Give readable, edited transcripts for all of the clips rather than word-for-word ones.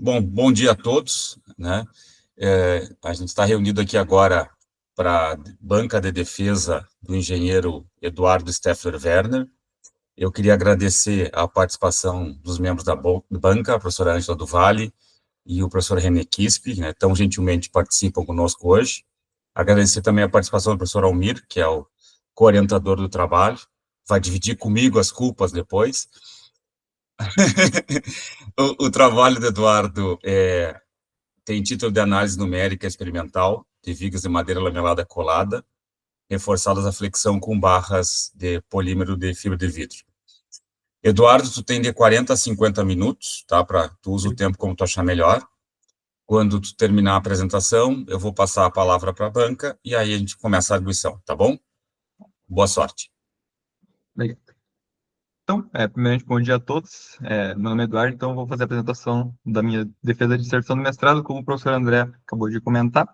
Bom dia a todos, né? A gente está reunido aqui agora para a banca de defesa do engenheiro Eduardo Steffler Werner. Eu queria agradecer a participação dos membros da banca, a professora Ângela do Vale e o professor René Quispe, né, tão gentilmente participam conosco hoje. Agradecer também a participação do professor Almir, que é o co-orientador do trabalho, vai dividir comigo as culpas depois. O trabalho do Eduardo tem título de análise numérica experimental de vigas de madeira lamelada colada, reforçadas à flexão com barras de polímero de fibra de vidro. Eduardo, tu tem de 40 a 50 minutos, tá? Tu usa o tempo como tu achar melhor. Quando tu terminar a apresentação, eu vou passar a palavra para a banca e aí a gente começa a arguição, tá bom? Boa sorte. Legal. Então, primeiramente, bom dia a todos. Meu nome é Eduardo, então vou fazer a apresentação da minha defesa de dissertação do mestrado, como o professor André acabou de comentar.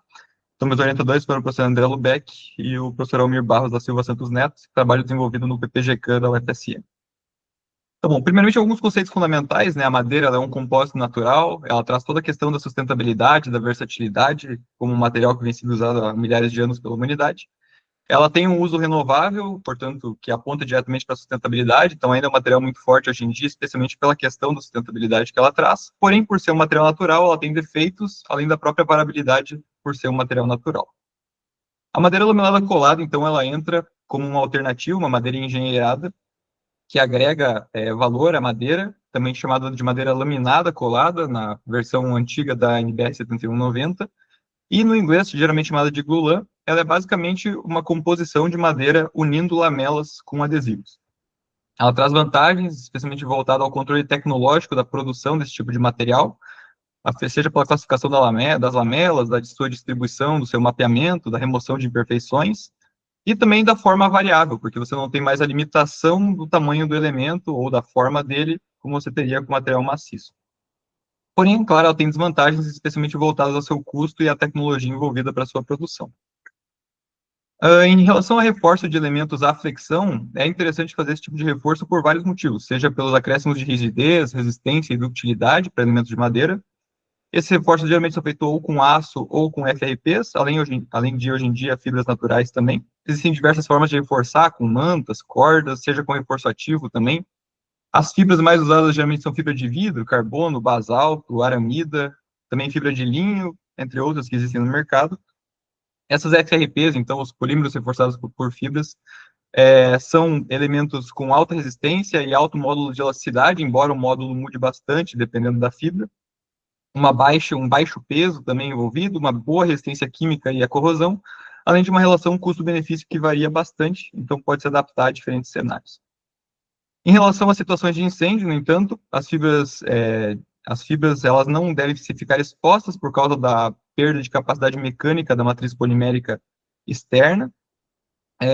Então, meus orientadores foram o professor André Lubeck e o professor Almir Barros da Silva Santos Neto, trabalho desenvolvido no PPG-CAM da UFSM. Então, bom, primeiramente, alguns conceitos fundamentais, né? A madeira ela é um compósito natural, ela traz toda a questão da sustentabilidade, da versatilidade, como um material que vem sendo usado há milhares de anos pela humanidade. Ela tem um uso renovável, portanto, que aponta diretamente para a sustentabilidade, então ainda é um material muito forte hoje em dia, especialmente pela questão da sustentabilidade que ela traz. Porém, por ser um material natural, ela tem defeitos, além da própria variabilidade por ser um material natural. A madeira lamelada colada, então, ela entra como uma alternativa, uma madeira engenheirada, que agrega valor à madeira, também chamada de madeira laminada colada, na versão antiga da NBR 7190, e no inglês, geralmente chamada de glulam, ela é basicamente uma composição de madeira unindo lamelas com adesivos. Ela traz vantagens, especialmente voltada ao controle tecnológico da produção desse tipo de material, seja pela classificação das lamelas, da sua distribuição, do seu mapeamento, da remoção de imperfeições, e também da forma variável, porque você não tem mais a limitação do tamanho do elemento ou da forma dele, como você teria com material maciço. Porém, claro, ela tem desvantagens, especialmente voltadas ao seu custo e à tecnologia envolvida para sua produção. Em relação a reforço de elementos à flexão, é interessante fazer esse tipo de reforço por vários motivos, seja pelos acréscimos de rigidez, resistência e ductilidade para elementos de madeira. Esses reforços geralmente são feitos ou com aço ou com FRPs, além de hoje em dia fibras naturais também. Existem diversas formas de reforçar, com mantas, cordas, seja com reforço ativo também. As fibras mais usadas geralmente são fibra de vidro, carbono, basalto, aramida, também fibra de linho, entre outras que existem no mercado. Essas FRPs, então, os polímeros reforçados por fibras, são elementos com alta resistência e alto módulo de elasticidade, embora o módulo mude bastante, dependendo da fibra. Um baixo peso também envolvido, uma boa resistência química e à corrosão, além de uma relação custo-benefício que varia bastante, então pode se adaptar a diferentes cenários. Em relação às situações de incêndio, no entanto, as fibras elas não devem se ficar expostas por causa da perda de capacidade mecânica da matriz polimérica externa.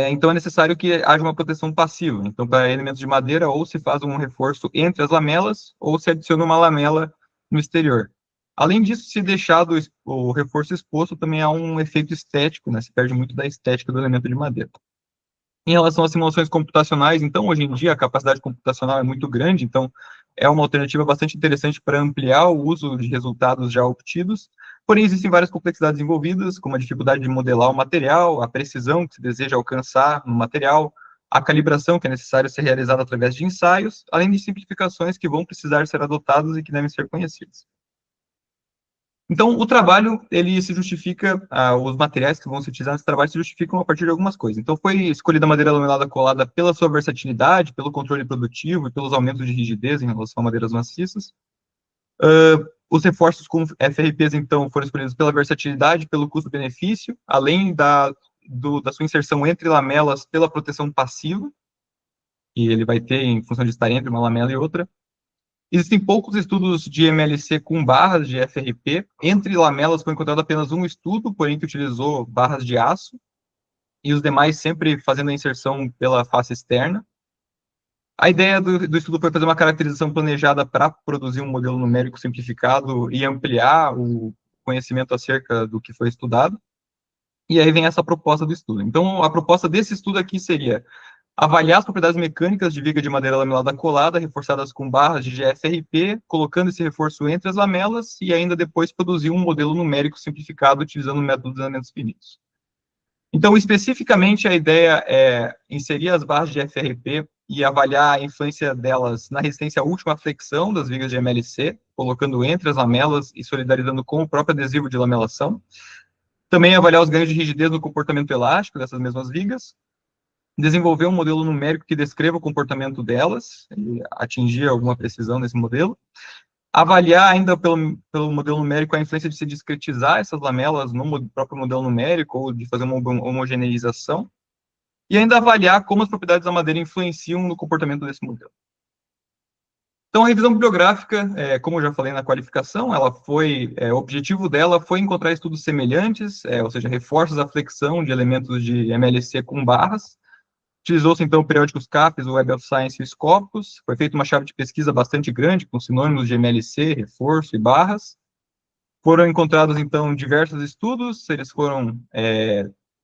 Então, é necessário que haja uma proteção passiva. Então, para elementos de madeira, ou se faz um reforço entre as lamelas, ou se adiciona uma lamela no exterior. Além disso, se deixado o reforço exposto, também há um efeito estético, né? Se perde muito da estética do elemento de madeira. Em relação às simulações computacionais, então, hoje em dia, a capacidade computacional é muito grande, então, é uma alternativa bastante interessante para ampliar o uso de resultados já obtidos, porém, existem várias complexidades envolvidas, como a dificuldade de modelar o material, a precisão que se deseja alcançar no material, a calibração que é necessária ser realizada através de ensaios, além de simplificações que vão precisar ser adotadas e que devem ser conhecidas. Então, o trabalho, ele se justifica, os materiais que vão se utilizar nesse trabalho se justificam a partir de algumas coisas. Então, foi escolhida a madeira lamelada colada pela sua versatilidade, pelo controle produtivo e pelos aumentos de rigidez em relação a madeiras maciças. Os reforços com FRPs, então, foram escolhidos pela versatilidade, pelo custo-benefício, além da sua inserção entre lamelas pela proteção passiva, que ele vai ter em função de estar entre uma lamela e outra. Existem poucos estudos de MLC com barras de FRP. Entre lamelas foi encontrado apenas um estudo, porém que utilizou barras de aço, e os demais sempre fazendo a inserção pela face externa. A ideia do estudo foi fazer uma caracterização planejada para produzir um modelo numérico simplificado e ampliar o conhecimento acerca do que foi estudado. E aí vem essa proposta do estudo. Então, a proposta desse estudo aqui seria Avaliar as propriedades mecânicas de viga de madeira lamelada colada, reforçadas com barras de GFRP, colocando esse reforço entre as lamelas, e ainda depois produzir um modelo numérico simplificado utilizando o método de elementos finitos. Então, especificamente, a ideia é inserir as barras de FRP e avaliar a influência delas na resistência à última flexão das vigas de MLC, colocando entre as lamelas e solidarizando com o próprio adesivo de lamelação. Também avaliar os ganhos de rigidez no comportamento elástico dessas mesmas vigas. Desenvolver um modelo numérico que descreva o comportamento delas e atingir alguma precisão nesse modelo. Avaliar ainda pelo modelo numérico a influência de se discretizar essas lamelas no próprio modelo numérico ou de fazer uma homogeneização. E ainda avaliar como as propriedades da madeira influenciam no comportamento desse modelo. Então, a revisão bibliográfica, como eu já falei na qualificação, o objetivo dela foi encontrar estudos semelhantes, ou seja, reforços à flexão de elementos de MLC com barras. Utilizou-se, então, periódicos CAPES, o Web of Science e o Scopus. Foi feita uma chave de pesquisa bastante grande, com sinônimos de MLC, reforço e barras. Foram encontrados, então, diversos estudos, eles foram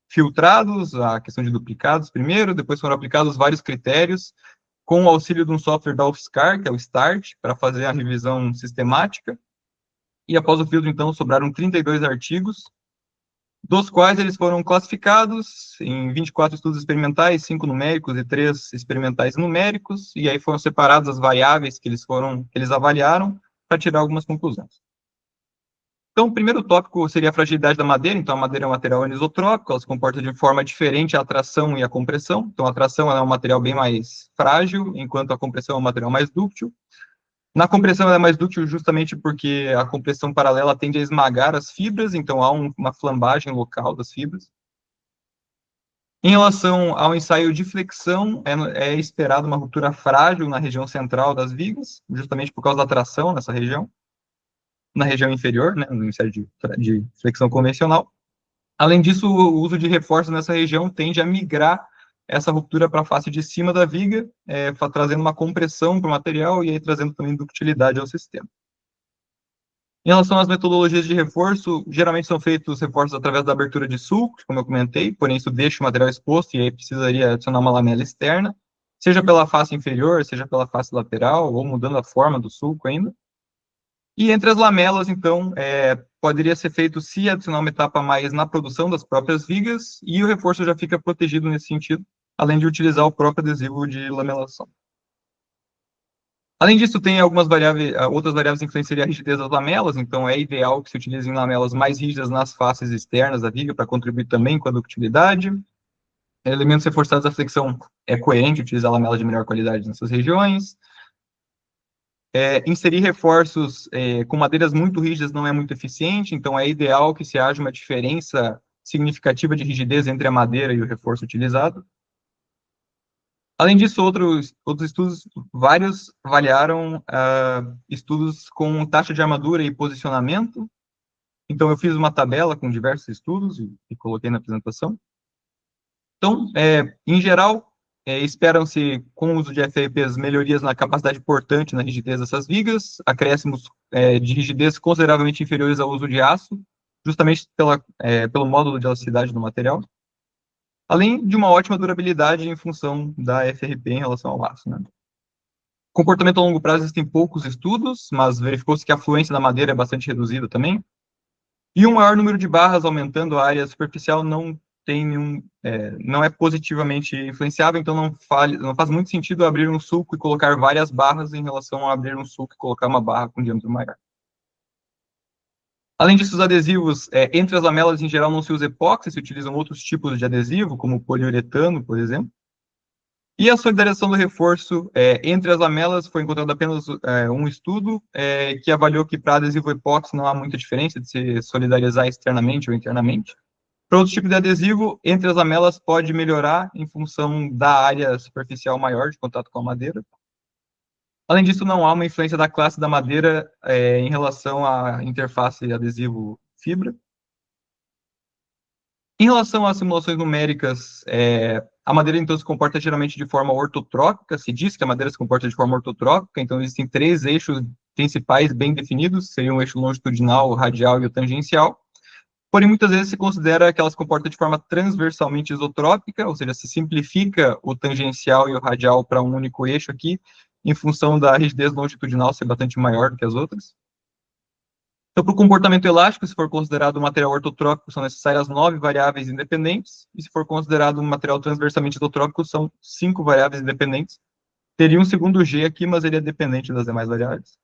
filtrados, a questão de duplicados primeiro, depois foram aplicados vários critérios, com o auxílio de um software da UFSCar, que é o START, para fazer a revisão sistemática. E após o filtro, então, sobraram 32 artigos, dos quais eles foram classificados em 24 estudos experimentais, 5 numéricos e 3 experimentais numéricos, e aí foram separadas as variáveis que eles avaliaram para tirar algumas conclusões. Então, o primeiro tópico seria a fragilidade da madeira. Então, a madeira é um material anisotrópico, ela se comporta de forma diferente à tração e à compressão. Então, a tração é um material bem mais frágil, enquanto a compressão é um material mais dúctil. Na compressão, ela é mais dúctil justamente porque a compressão paralela tende a esmagar as fibras, então há uma flambagem local das fibras. Em relação ao ensaio de flexão, é esperado uma ruptura frágil na região central das vigas, justamente por causa da tração nessa região. Na região inferior, né, no ensaio de flexão convencional. Além disso, o uso de reforços nessa região tende a migrar essa ruptura para a face de cima da viga, trazendo uma compressão para o material e aí trazendo também ductilidade ao sistema. Em relação às metodologias de reforço, geralmente são feitos reforços através da abertura de sulcos, como eu comentei, porém isso deixa o material exposto e aí precisaria adicionar uma lamela externa, seja pela face inferior, seja pela face lateral, ou mudando a forma do sulco ainda. E entre as lamelas, então, poderia ser feito se adicionar uma etapa mais na produção das próprias vigas, e o reforço já fica protegido nesse sentido, além de utilizar o próprio adesivo de lamelação. Além disso, tem outras variáveis que influenciariam a rigidez das lamelas, então é ideal que se utilizem lamelas mais rígidas nas faces externas da viga, para contribuir também com a ductilidade. Elementos reforçados à flexão é coerente utilizar lamelas de melhor qualidade nessas regiões. Inserir reforços com madeiras muito rígidas não é muito eficiente, então é ideal que se haja uma diferença significativa de rigidez entre a madeira e o reforço utilizado. Além disso, outros estudos, vários avaliaram estudos com taxa de armadura e posicionamento. Então, eu fiz uma tabela com diversos estudos e coloquei na apresentação. Então, em geral, esperam-se, com o uso de FRPs, melhorias na capacidade portante, na rigidez dessas vigas, acréscimos de rigidez consideravelmente inferiores ao uso de aço, justamente pelo módulo de elasticidade do material, além de uma ótima durabilidade em função da FRP em relação ao aço, né? Comportamento a longo prazo, existem poucos estudos, mas verificou-se que a fluência da madeira é bastante reduzida também, e um maior número de barras aumentando a área superficial não é positivamente influenciável, então não faz muito sentido abrir um sulco e colocar várias barras em relação a abrir um sulco e colocar uma barra com diâmetro maior. Além disso, os adesivos, entre as lamelas, em geral, não se usa epóxi, se utilizam outros tipos de adesivo, como poliuretano, por exemplo. E a solidarização do reforço entre as lamelas foi encontrado apenas um estudo que avaliou que para adesivo epóxi não há muita diferença de se solidarizar externamente ou internamente. Para outros tipos de adesivo, entre as lamelas pode melhorar em função da área superficial maior de contato com a madeira. Além disso, não há uma influência da classe da madeira em relação à interface adesivo-fibra. Em relação às simulações numéricas, a madeira, então, se comporta geralmente de forma ortotrópica. Se diz que a madeira se comporta de forma ortotrópica, então existem 3 eixos principais bem definidos, seriam o eixo longitudinal, o radial e o tangencial. porém muitas vezes se considera que elas se comportam de forma transversalmente isotrópica, ou seja, se simplifica o tangencial e o radial para um único eixo aqui, em função da rigidez longitudinal ser bastante maior do que as outras. Então, para o comportamento elástico, se for considerado um material ortotrópico, são necessárias 9 variáveis independentes, e se for considerado um material transversalmente isotrópico, são 5 variáveis independentes. Teria um segundo G aqui, mas ele é dependente das demais variáveis.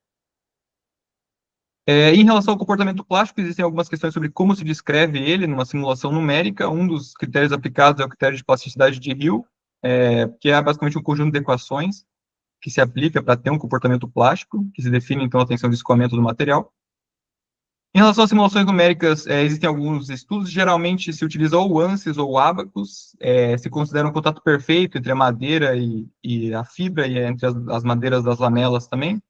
Em relação ao comportamento plástico, existem algumas questões sobre como se descreve ele numa simulação numérica. Um dos critérios aplicados é o critério de plasticidade de Hill, que é basicamente um conjunto de equações que se aplica para ter um comportamento plástico, que se define, então, a tensão de escoamento do material. Em relação às simulações numéricas, existem alguns estudos, geralmente se utiliza ou o ANSYS ou o Abacus, se considera um contato perfeito entre a madeira e a fibra, e entre as madeiras das lamelas também.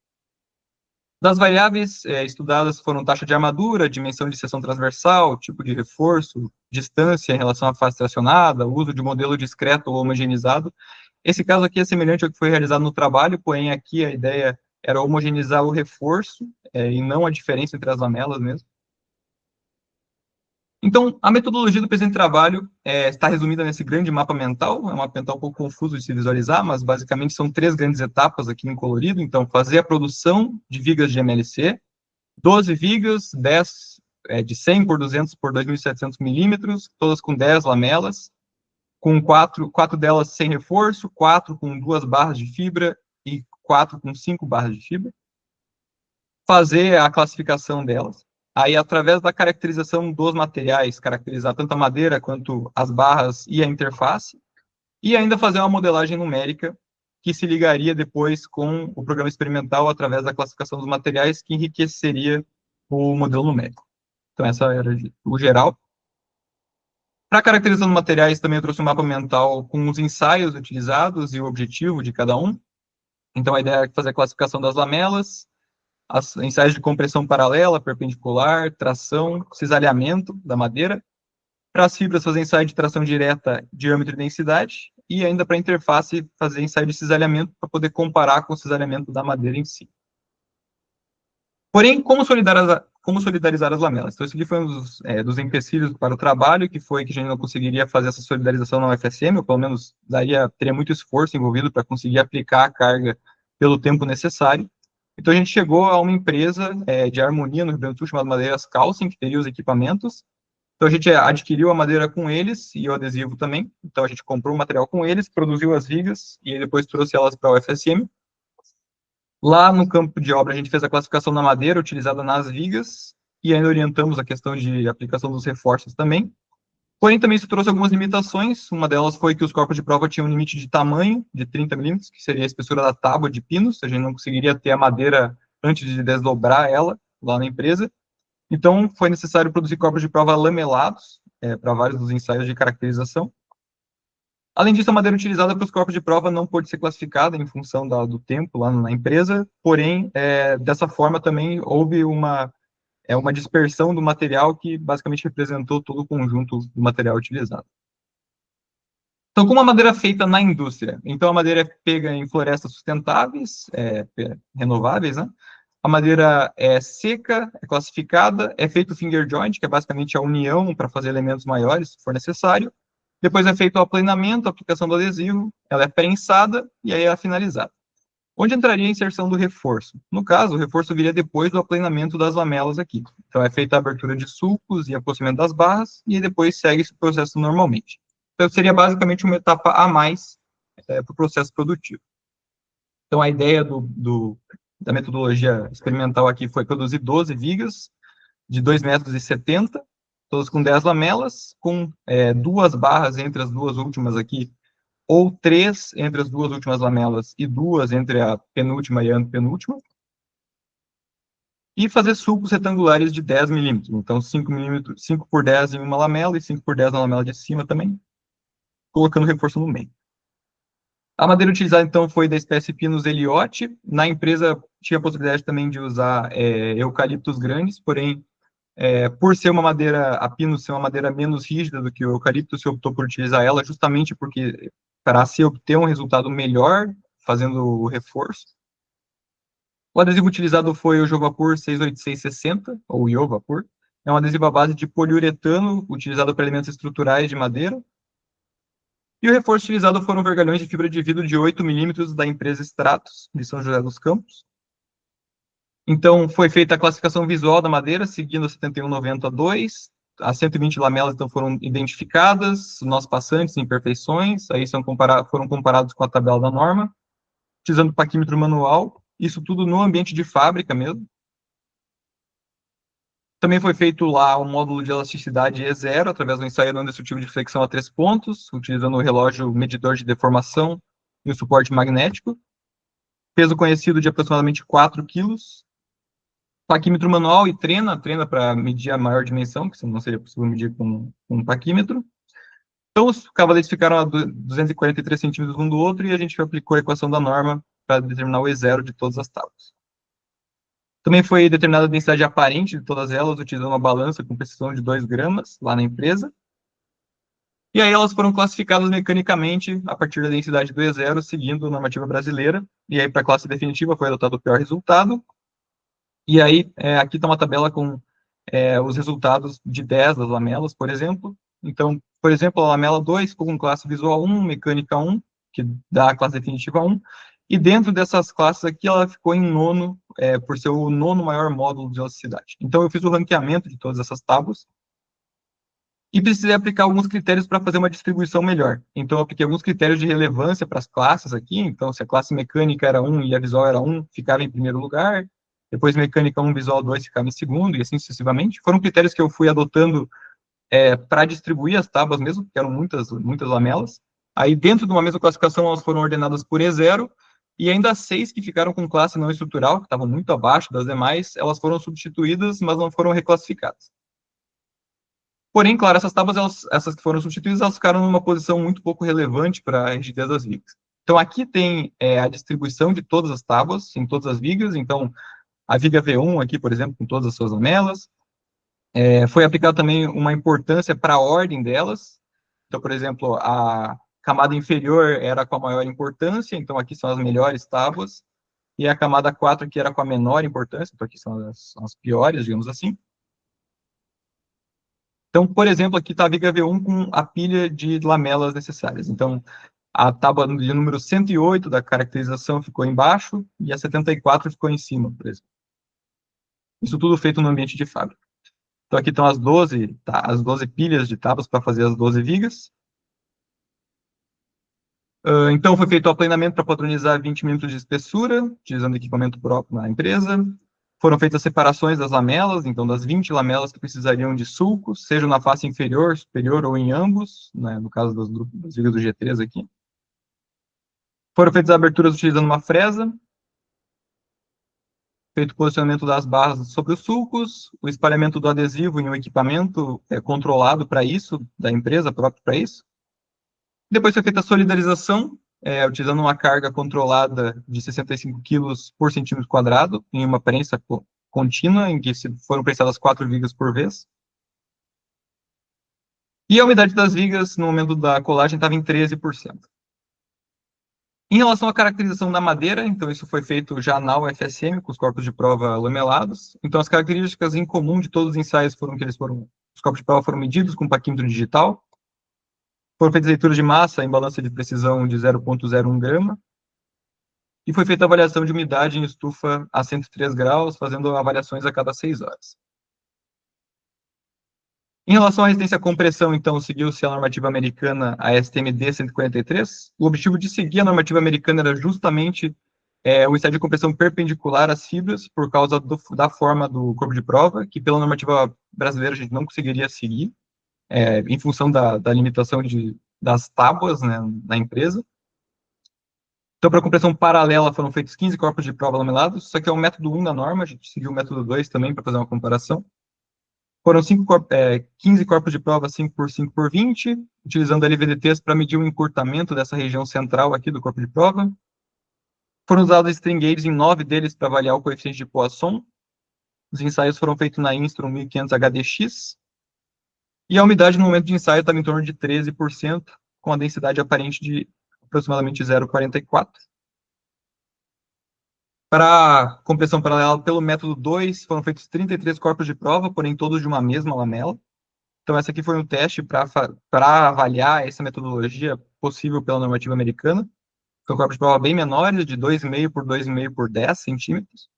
Das variáveis estudadas foram taxa de armadura, dimensão de seção transversal, tipo de reforço, distância em relação à face tracionada, uso de modelo discreto ou homogeneizado. Esse caso aqui é semelhante ao que foi realizado no trabalho, porém aqui a ideia era homogeneizar o reforço e não a diferença entre as lamelas mesmo. Então, a metodologia do presente trabalho está resumida nesse grande mapa mental. É um mapa mental um pouco confuso de se visualizar, mas basicamente são 3 grandes etapas aqui em colorido. Então, fazer a produção de vigas de MLC, 12 vigas, 10 de 100 por 200 por 2.700 milímetros, todas com 10 lamelas, com 4 delas sem reforço, 4 com 2 barras de fibra e 4 com 5 barras de fibra. Fazer a classificação delas. Aí, através da caracterização dos materiais, caracterizar tanto a madeira quanto as barras e a interface, e ainda fazer uma modelagem numérica que se ligaria depois com o programa experimental através da classificação dos materiais, que enriqueceria o modelo numérico. Então, essa era o geral. Para caracterização dos materiais, também eu trouxe um mapa mental com os ensaios utilizados e o objetivo de cada um. Então, a ideia é fazer a classificação das lamelas, ensaios de compressão paralela, perpendicular, tração, cisalhamento da madeira. Para as fibras, fazer ensaio de tração direta, diâmetro e densidade. E ainda para a interface, fazer ensaio de cisalhamento para poder comparar com o cisalhamento da madeira em si. Porém, como solidarizar as lamelas? Então, esse aqui foi um dos empecilhos para o trabalho, que foi que a gente não conseguiria fazer essa solidarização na UFSM, ou pelo menos teria muito esforço envolvido para conseguir aplicar a carga pelo tempo necessário. Então, a gente chegou a uma empresa de harmonia no Rio Grande do Sul, chamada Madeiras Calcin, que teria os equipamentos. Então, a gente adquiriu a madeira com eles e o adesivo também. Então, a gente comprou o material com eles, produziu as vigas e depois trouxe elas para a UFSM. Lá no campo de obra, a gente fez a classificação da madeira utilizada nas vigas e ainda orientamos a questão de aplicação dos reforços também. Porém, também isso trouxe algumas limitações. Uma delas foi que os corpos de prova tinham um limite de tamanho, de 30 milímetros, que seria a espessura da tábua de pinos. A gente não conseguiria ter a madeira antes de desdobrar ela lá na empresa. Então, foi necessário produzir corpos de prova lamelados para vários dos ensaios de caracterização. Além disso, a madeira utilizada para os corpos de prova não pôde ser classificada em função do tempo lá na empresa, porém, dessa forma também houve uma dispersão do material que basicamente representou todo o conjunto do material utilizado. Então, como a madeira é feita na indústria? Então, a madeira é pega em florestas sustentáveis, renováveis, né? A madeira é seca, é classificada, é feito o finger joint, que é basicamente a união para fazer elementos maiores, se for necessário. Depois é feito o aplanamento, a aplicação do adesivo, ela é prensada e aí é finalizada. Onde entraria a inserção do reforço? No caso, o reforço viria depois do aplanamento das lamelas aqui. Então, é feita a abertura de sulcos e aproximamento das barras, e depois segue esse processo normalmente. Então, seria basicamente uma etapa a mais para o processo produtivo. Então, a ideia da metodologia experimental aqui foi produzir 12 vigas de 2,70 metros, todas com 10 lamelas, com 2 barras entre as duas últimas aqui, ou 3 entre as duas últimas lamelas e 2 entre a penúltima e a antepenúltima, e fazer sulcos retangulares de 10 milímetros, então 5 milímetros, 5 por 10 em uma lamela e 5 por 10 na lamela de cima também, colocando reforço no meio. A madeira utilizada, então, foi da espécie Pinus eliote. Na empresa, tinha a possibilidade também de usar eucaliptos grandes, porém, por ser uma madeira, a Pinus ser uma madeira menos rígida do que o eucalipto, se optou por utilizar ela justamente porque, para se obter um resultado melhor, fazendo o reforço. O adesivo utilizado foi o Jovapur 68660, ou Iovapur, é um adesivo à base de poliuretano, utilizado para elementos estruturais de madeira. E o reforço utilizado foram vergalhões de fibra de vidro de 8 milímetros da empresa Stratos, de São José dos Campos. Então, foi feita a classificação visual da madeira, seguindo a 7192. As 120 lamelas, então, foram identificadas, nós passantes, imperfeições, aí foram comparados com a tabela da norma, utilizando paquímetro manual, isso tudo no ambiente de fábrica mesmo. Também foi feito lá um módulo de elasticidade E0, através do ensaio não destrutivo de flexão a 3 pontos, utilizando o relógio medidor de deformação e o suporte magnético. Peso conhecido de aproximadamente 4 quilos. Paquímetro manual e trena para medir a maior dimensão, que não seria possível medir com um paquímetro. Então, os cavaletes ficaram a 243 centímetros um do outro e a gente aplicou a equação da norma para determinar o E0 de todas as tábuas. Também foi determinada a densidade aparente de todas elas, utilizando uma balança com precisão de 2 gramas lá na empresa. E aí elas foram classificadas mecanicamente a partir da densidade do E0, seguindo a normativa brasileira. E aí, para a classe definitiva, foi adotado o pior resultado. E aí, aqui está uma tabela com os resultados de 10 das lamelas, por exemplo. Então, por exemplo, a lamela 2 ficou com classe visual 1, mecânica 1, que dá a classe definitiva 1. E dentro dessas classes aqui, ela ficou em nono, por ser o nono maior módulo de elasticidade. Então, eu fiz o ranqueamento de todas essas tábuas e precisei aplicar alguns critérios para fazer uma distribuição melhor. Então, eu apliquei alguns critérios de relevância para as classes aqui. Então, se a classe mecânica era 1 e a visual era 1, ficava em primeiro lugar. Depois, mecânica 1, visual 2, ficava em segundo, e assim sucessivamente. Foram critérios que eu fui adotando para distribuir as tábuas mesmo, que eram muitas lamelas. Aí, dentro de uma mesma classificação, elas foram ordenadas por E0, e ainda as 6 que ficaram com classe não estrutural, que estavam muito abaixo das demais, elas foram substituídas, mas não foram reclassificadas. Porém, claro, essas tábuas, essas que foram substituídas, elas ficaram numa posição muito pouco relevante para a rigidez das vigas. Então, aqui tem a distribuição de todas as tábuas, em todas as vigas. Então, a viga V1 aqui, por exemplo, com todas as suas lamelas. Foi aplicada também uma importância para a ordem delas. Então, por exemplo, a camada inferior era com a maior importância, então aqui são as melhores tábuas, e a camada 4 aqui era com a menor importância, então aqui são as piores, digamos assim. Então, por exemplo, aqui está a viga V1 com a pilha de lamelas necessárias. Então, a tábua de número 108 da caracterização ficou embaixo e a 74 ficou em cima, por exemplo. Isso tudo feito no ambiente de fábrica. Então, aqui estão as 12 pilhas de tábuas para fazer as 12 vigas. Então, foi feito o aplanamento para padronizar 20 milímetros de espessura, utilizando equipamento próprio na empresa. Foram feitas separações das lamelas, então, das 20 lamelas que precisariam de sulcos, seja na face inferior, superior ou em ambos, né, no caso das vigas do G3 aqui. Foram feitas aberturas utilizando uma fresa, feito o posicionamento das barras sobre os sulcos, o espalhamento do adesivo em um equipamento controlado para isso, da empresa própria para isso. Depois foi feita a solidarização, utilizando uma carga controlada de 65 kg por centímetro quadrado, em uma prensa contínua, em que foram prensadas 4 vigas por vez. E a umidade das vigas, no momento da colagem, estava em 13%. Em relação à caracterização da madeira, então isso foi feito já na UFSM, com os corpos de prova lamelados. Então as características em comum de todos os ensaios foram que os corpos de prova foram medidos com paquímetro digital. Foram feitas leituras de massa em balança de precisão de 0,01 grama. E foi feita a avaliação de umidade em estufa a 103 graus, fazendo avaliações a cada 6 horas. Em relação à resistência à compressão, então, seguiu-se a normativa americana, a STMD 143. O objetivo de seguir a normativa americana era justamente o ensaio de compressão perpendicular às fibras, por causa da forma do corpo de prova, que pela normativa brasileira a gente não conseguiria seguir, em função da limitação das tábuas, né, na empresa. Então, para compressão paralela, foram feitos 15 corpos de prova lamelados. Isso aqui é o método 1 da norma, a gente seguiu o método 2 também para fazer uma comparação. Foram 15 corpos de prova 5 por 5 por 20, utilizando LVDTs para medir o encurtamento dessa região central aqui do corpo de prova. Foram usados string gauges em 9 deles para avaliar o coeficiente de Poisson. Os ensaios foram feitos na Instron 1500 HDX. E a umidade no momento de ensaio estava em torno de 13%, com a densidade aparente de aproximadamente 0,44. Para compressão paralela pelo método 2, foram feitos 33 corpos de prova, porém todos de uma mesma lamela. Então, essa aqui foi um teste para avaliar essa metodologia possível pela normativa americana. São corpos de prova bem menores, de 2,5 por 2,5 por 10 centímetros.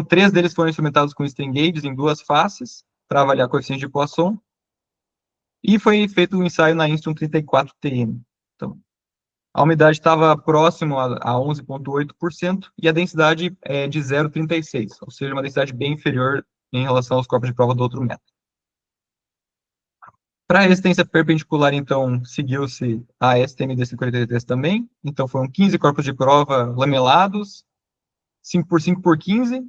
Três deles foram instrumentados com string gauges em duas faces, para avaliar coeficiente de Poisson. E foi feito um ensaio na Instron 34TM. Então, a umidade estava próximo a 11,8% e a densidade é de 0,36, ou seja, uma densidade bem inferior em relação aos corpos de prova do outro método. Para a resistência perpendicular, então, seguiu-se a STMD 53 também. Então, foram 15 corpos de prova lamelados, 5 por 5 por 15,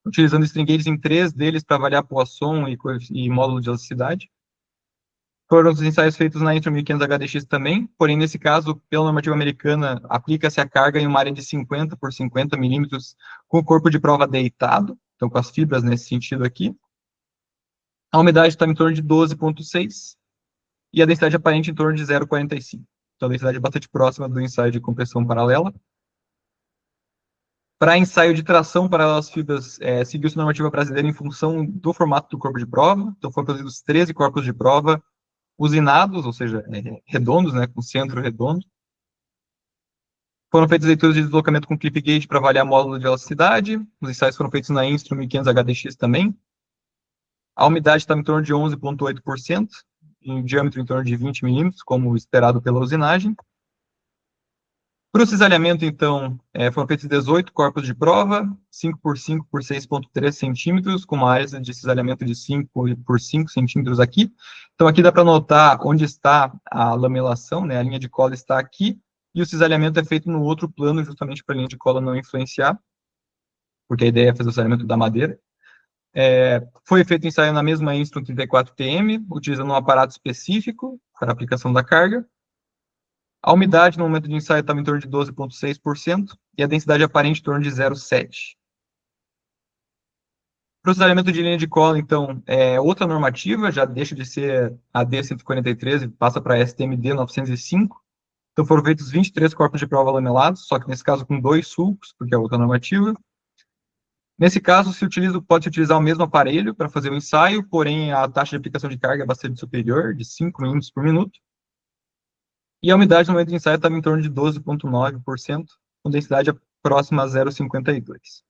utilizando string gauges em 3 deles para avaliar Poisson e módulo de elasticidade. Foram os ensaios feitos na Intro 1500 HDX também, porém, nesse caso, pela normativa americana, aplica-se a carga em uma área de 50 por 50 milímetros com o corpo de prova deitado, então com as fibras nesse sentido aqui. A umidade está em torno de 12,6 e a densidade aparente em torno de 0,45. Então, a densidade é bastante próxima do ensaio de compressão paralela. Para ensaio de tração paralela às fibras, seguiu-se a normativa brasileira em função do formato do corpo de prova. Então, foram produzidos 13 corpos de prova usinados, ou seja, redondos, né, com centro redondo. Foram feitas leituras de deslocamento com clip gauge para avaliar módulo de elasticidade. Os ensaios foram feitos na Instron 1500 HDX também. A umidade estava em torno de 11,8%, em diâmetro em torno de 20 milímetros, como esperado pela usinagem. Para o cisalhamento, então, foram feitos 18 corpos de prova, 5 por 5 por 6,3 centímetros, com uma área de cisalhamento de 5 por 5 centímetros aqui. Então, aqui dá para notar onde está a lamelação, né? A linha de cola está aqui, e o cisalhamento é feito no outro plano, justamente para a linha de cola não influenciar, porque a ideia é fazer o cisalhamento da madeira. Foi feito ensaio na mesma Instron 34TM, utilizando um aparato específico para aplicação da carga. A umidade no momento de ensaio estava em torno de 12,6% e a densidade aparente em torno de 0,7%. Processamento de linha de cola, então, é outra normativa, já deixa de ser a D143 e passa para a STMD 905. Então, foram feitos 23 corpos de prova lamelados, só que nesse caso com 2 sulcos, porque é outra normativa. Nesse caso, pode-se utilizar o mesmo aparelho para fazer o ensaio, porém a taxa de aplicação de carga é bastante superior, de 5 milímetros por minuto. E a umidade no momento de ensaio estava em torno de 12,9%, com densidade próxima a 0,52.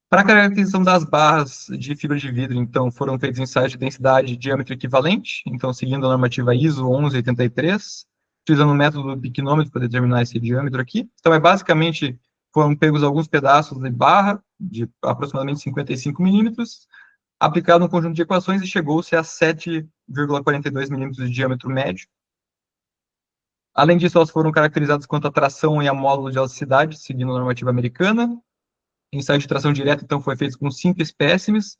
Para a caracterização das barras de fibra de vidro, então, foram feitos ensaios de densidade e diâmetro equivalente, então, seguindo a normativa ISO 1183, utilizando o método do biquinômetro para determinar esse diâmetro aqui. Então, basicamente, foram pegos alguns pedaços de barra, de aproximadamente 55 milímetros, aplicado um conjunto de equações e chegou-se a 7,42 milímetros de diâmetro médio. Além disso, elas foram caracterizadas quanto a tração e a módulo de elasticidade, seguindo a normativa americana. Ensaio de tração direta, então, foi feito com 5 espécimes.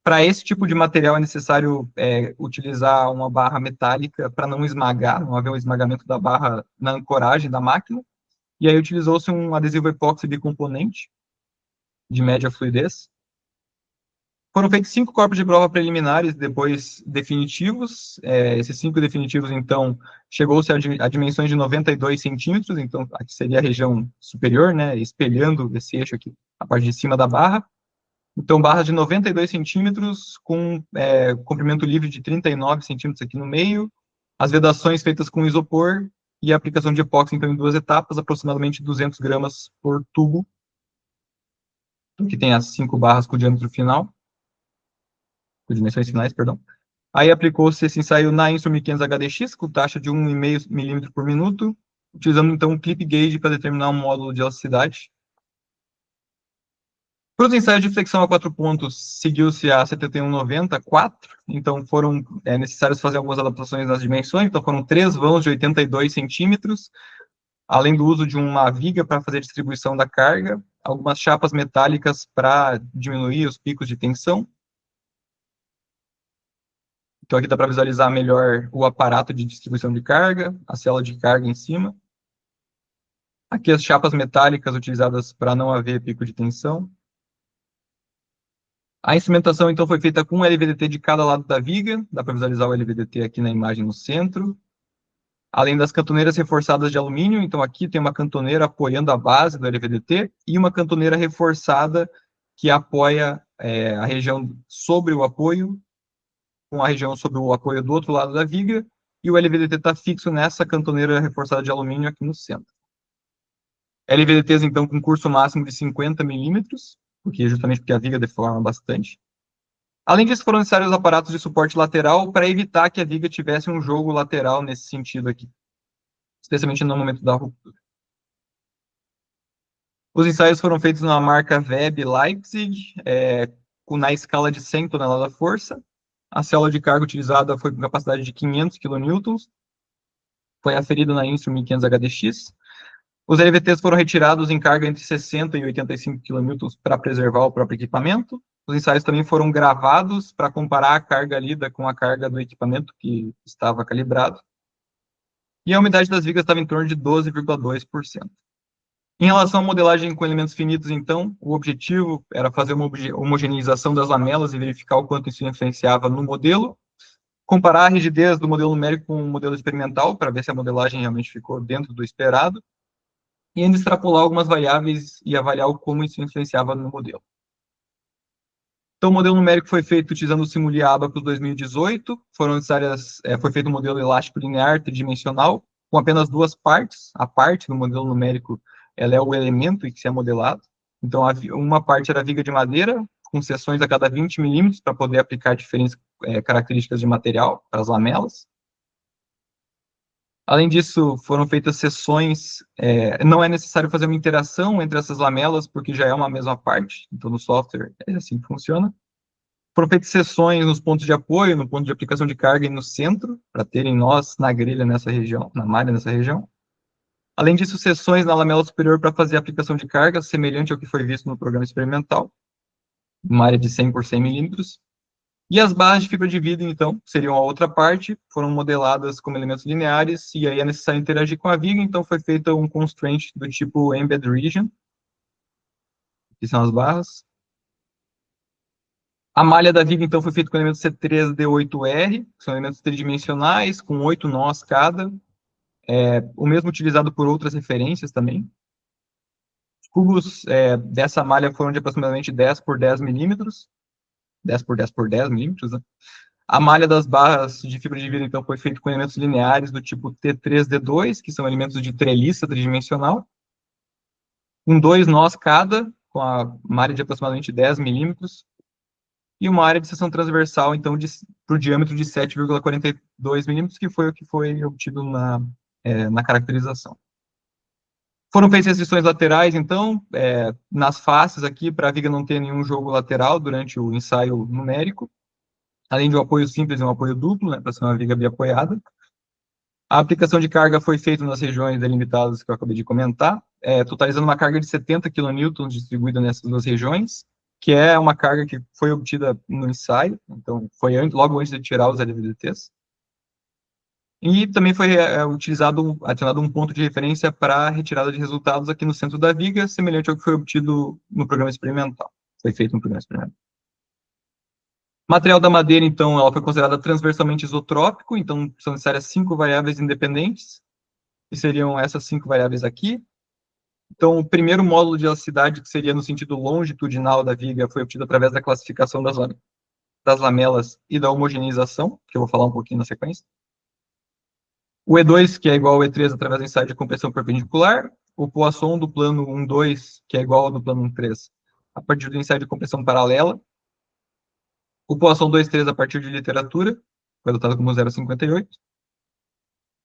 Para esse tipo de material é necessário utilizar uma barra metálica para não esmagar, não haver um esmagamento da barra na ancoragem da máquina. E aí utilizou-se um adesivo epóxi bicomponente de média fluidez. Foram feitos 5 corpos de prova preliminares, depois definitivos. Esses 5 definitivos, então, chegou-se a dimensões de 92 centímetros, então, aqui seria a região superior, né, espelhando esse eixo aqui, a parte de cima da barra. Então, barras de 92 centímetros, com comprimento livre de 39 centímetros aqui no meio, as vedações feitas com isopor e a aplicação de epóxi, então, em 2 etapas, aproximadamente 200 gramas por tubo, que tem as 5 barras com o diâmetro final, com dimensões finais, perdão. Aí aplicou-se esse ensaio na Instron 1500 HDX, com taxa de 1,5 milímetro por minuto, utilizando, então, um clip gauge para determinar um módulo de elasticidade. Para os ensaios de flexão a 4 pontos, seguiu-se a 7190-4, então foram necessários fazer algumas adaptações nas dimensões, então foram 3 vãos de 82 centímetros, além do uso de uma viga para fazer a distribuição da carga, algumas chapas metálicas para diminuir os picos de tensão. Então aqui dá para visualizar melhor o aparato de distribuição de carga, a célula de carga em cima. Aqui as chapas metálicas utilizadas para não haver pico de tensão. A instrumentação, então, foi feita com um LVDT de cada lado da viga. Dá para visualizar o LVDT aqui na imagem no centro. além das cantoneiras reforçadas de alumínio. Então, aqui tem uma cantoneira apoiando a base do LVDT e uma cantoneira reforçada que apoia a região sobre o apoio, com a região sobre o apoio do outro lado da viga, e o LVDT está fixo nessa cantoneira reforçada de alumínio aqui no centro. LVDTs, então, com curso máximo de 50 milímetros, justamente porque a viga deforma bastante. Além disso, foram necessários aparatos de suporte lateral para evitar que a viga tivesse um jogo lateral nesse sentido aqui, especialmente no momento da ruptura. Os ensaios foram feitos na marca Web Leipzig, na escala de 100 toneladas-força. A célula de carga utilizada foi com capacidade de 500 kN, foi aferida na Instrum 1500 HDX. Os LVTs foram retirados em carga entre 60 e 85 kN para preservar o próprio equipamento. Os ensaios também foram gravados para comparar a carga lida com a carga do equipamento que estava calibrado. E a umidade das vigas estava em torno de 12,2%. Em relação à modelagem com elementos finitos, então, o objetivo era fazer uma homogeneização das lamelas e verificar o quanto isso influenciava no modelo, comparar a rigidez do modelo numérico com o modelo experimental, para ver se a modelagem realmente ficou dentro do esperado, e ainda extrapolar algumas variáveis e avaliar como isso influenciava no modelo. Então, o modelo numérico foi feito utilizando o Simuli Abacus 2018, foi feito um modelo elástico linear tridimensional, com apenas duas partes. A parte do modelo numérico ela é o elemento em que se é modelado. Então, uma parte era viga de madeira, com seções a cada 20 milímetros, para poder aplicar diferentes características de material para as lamelas. Além disso, foram feitas seções, não é necessário fazer uma interação entre essas lamelas, porque já é uma mesma parte, então no software é assim que funciona. Foram feitas seções nos pontos de apoio, no ponto de aplicação de carga e no centro, para terem nós na grelha nessa região, na malha nessa região. Além disso, seções na lamela superior para fazer a aplicação de carga, semelhante ao que foi visto no programa experimental, uma área de 100 por 100 milímetros. E as barras de fibra de vidro, então, seriam a outra parte, foram modeladas como elementos lineares, e aí é necessário interagir com a viga, então foi feito um constraint do tipo Embed Region, que são as barras. A malha da viga, então, foi feita com elementos C3D8R, que são elementos tridimensionais, com 8 nós cada, o mesmo utilizado por outras referências também. Os cubos dessa malha foram de aproximadamente 10 por 10 milímetros, 10 por 10 por 10 milímetros, né? A malha das barras de fibra de vidro, então, foi feita com elementos lineares do tipo T3D2, que são elementos de treliça tridimensional, com 2 nós cada, com a malha de aproximadamente 10 milímetros, e uma área de seção transversal, então, para o diâmetro de 7,42 milímetros, que foi o que foi obtido na caracterização. Foram feitas restrições laterais, então, nas faces aqui, para a viga não ter nenhum jogo lateral durante o ensaio numérico, além de um apoio simples e um apoio duplo, né, para ser uma viga bem apoiada. A aplicação de carga foi feita nas regiões delimitadas que eu acabei de comentar, totalizando uma carga de 70 kN distribuída nessas duas regiões, que é uma carga que foi obtida no ensaio, então foi logo antes de tirar os LVDTs. E também foi adicionado um ponto de referência para a retirada de resultados aqui no centro da viga, semelhante ao que foi obtido no programa experimental. Foi feito no programa experimental. Material da madeira, então, ela foi considerada transversalmente isotrópico, então são necessárias 5 variáveis independentes, que seriam essas 5 variáveis aqui. Então, o primeiro módulo de elasticidade, que seria no sentido longitudinal da viga, foi obtido através da classificação das lamelas e da homogeneização, que eu vou falar um pouquinho na sequência. O E2, que é igual ao E3 através do ensaio de compressão perpendicular. O Poisson do plano 1,2, que é igual ao do plano 1,3, a partir do ensaio de compressão paralela. O Poisson 2,3 a partir de literatura, foi adotado como 0,58.